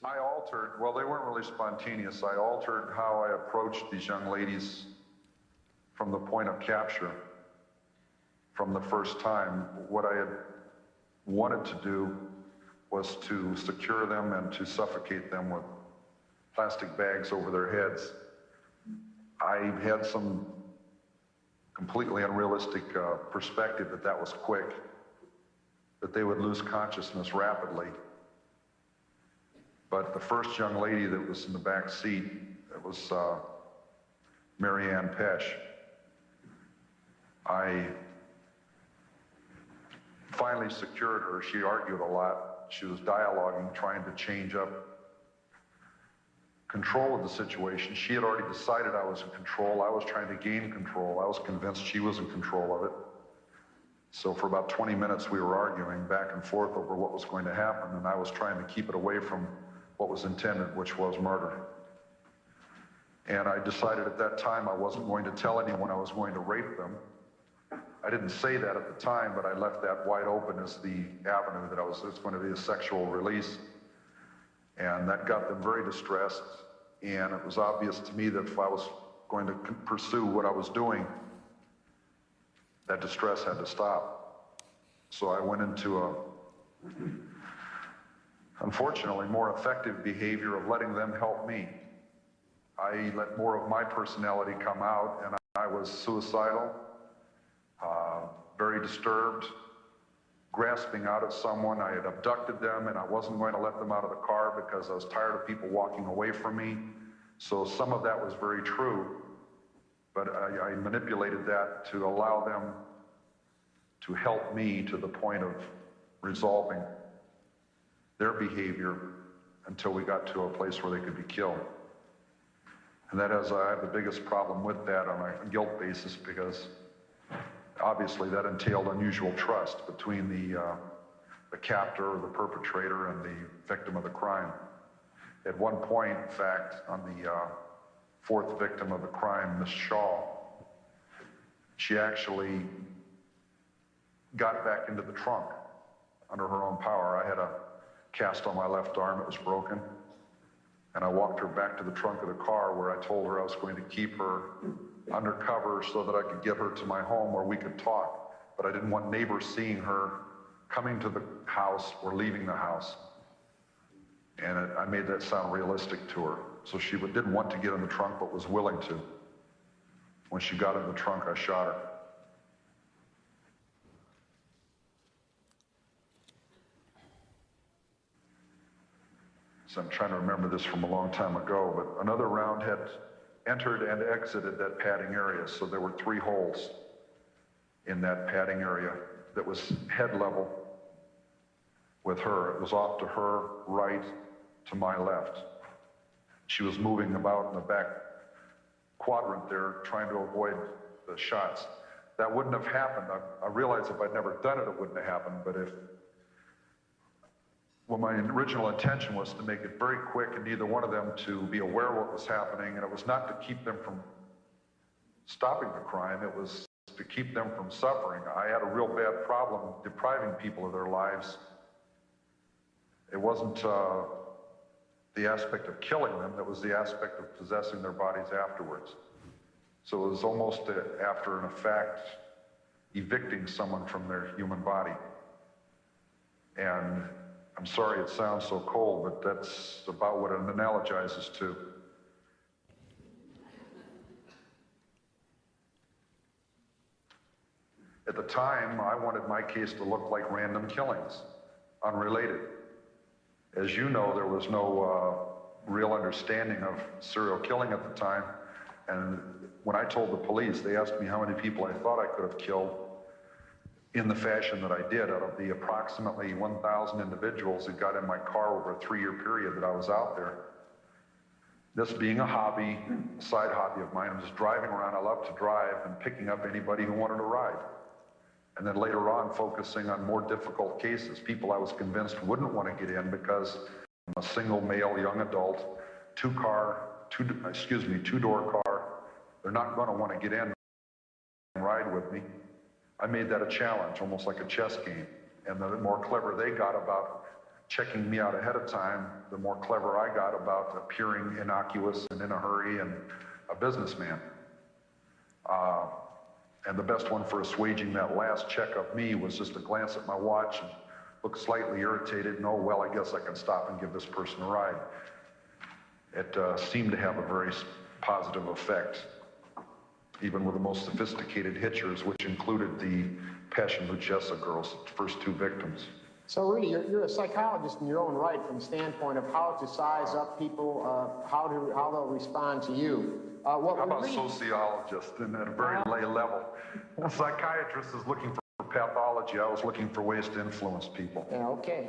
I altered, well, they weren't really spontaneous. I altered how I approached these young ladies from the point of capture. From the first time, what I had wanted to do was to secure them and to suffocate them with plastic bags over their heads. I had some completely unrealistic perspective that that was quick, that they would lose consciousness rapidly. But the first young lady that was in the back seat, it was Mary Ann Pesh. I finally secured her. She argued a lot. She was dialoguing, trying to change up control of the situation. She had already decided I was in control. I was trying to gain control. I was convinced she was in control of it. So for about 20 minutes, we were arguing back and forth over what was going to happen, and I was trying to keep it away from what was intended, which was murder. And I decided at that time I wasn't going to tell anyone I was going to rape them. I didn't say that at the time, but I left that wide open as the avenue that it's going to be a sexual release. And that got them very distressed. And it was obvious to me that if I was going to pursue what I was doing, that distress had to stop. So I went into a, unfortunately, more effective behavior of letting them help me. I let more of my personality come out, and I was suicidal, very disturbed, grasping out at someone. I had abducted them, and I wasn't going to let them out of the car because I was tired of people walking away from me. So some of that was very true, but I manipulated that to allow them to help me to the point of resolving their behavior until we got to a place where they could be killed. And that is, I have the biggest problem with that on a guilt basis, because obviously that entailed unusual trust between the captor or the perpetrator and the victim of the crime. At one point, in fact, on the fourth victim of the crime, Miss Shaw, she actually got back into the trunk under her own power. I had a cast on my left arm, it was broken. And I walked her back to the trunk of the car, where I told her I was going to keep her undercover so that I could get her to my home where we could talk. But I didn't want neighbors seeing her coming to the house or leaving the house. And I made that sound realistic to her. So she didn't want to get in the trunk, but was willing to. When she got in the trunk, I shot her. So I'm trying to remember this from a long time ago, but another round had entered and exited that padding area. So there were 3 holes in that padding area that was head level with her. It was off to her right, to my left. She was moving about in the back quadrant there, trying to avoid the shots. That wouldn't have happened. I realized if I'd never done it, it wouldn't have happened, but well, my original intention was to make it very quick and neither one of them to be aware of what was happening, and it was not to keep them from stopping the crime, it was to keep them from suffering. I had a real bad problem depriving people of their lives. It wasn't the aspect of killing them, it was the aspect of possessing their bodies afterwards. So it was almost after an effect, evicting someone from their human body. And I'm sorry it sounds so cold, but that's about what it analogizes to. At the time, I wanted my case to look like random killings, unrelated. As you know, there was no real understanding of serial killing at the time. And when I told the police, they asked me how many people I thought I could have killed in the fashion that I did. Out of the approximately 1,000 individuals that got in my car over a 3-year period that I was out there, this being a hobby, a side hobby of mine, I was driving around. I love to drive, and picking up anybody who wanted to ride. And then later on, focusing on more difficult cases, people I was convinced wouldn't want to get in because I'm a single male young adult, two-door car. They're not going to want to get in and ride with me. I made that a challenge, almost like a chess game. And the more clever they got about checking me out ahead of time, the more clever I got about appearing innocuous and in a hurry and a businessman. And the best one for assuaging that last check of me was just a glance at my watch and look slightly irritated, and oh, well, I guess I can stop and give this person a ride. It seemed to have a very positive effect, even with the most sophisticated hitchers, which included the Passion Lucchesa girls, the first two victims. So really, you're a psychologist in your own right from the standpoint of how to size up people, how they'll respond to you. How about sociologist and at a very lay level? A psychiatrist is looking for pathology. I was looking for ways to influence people. Yeah, okay.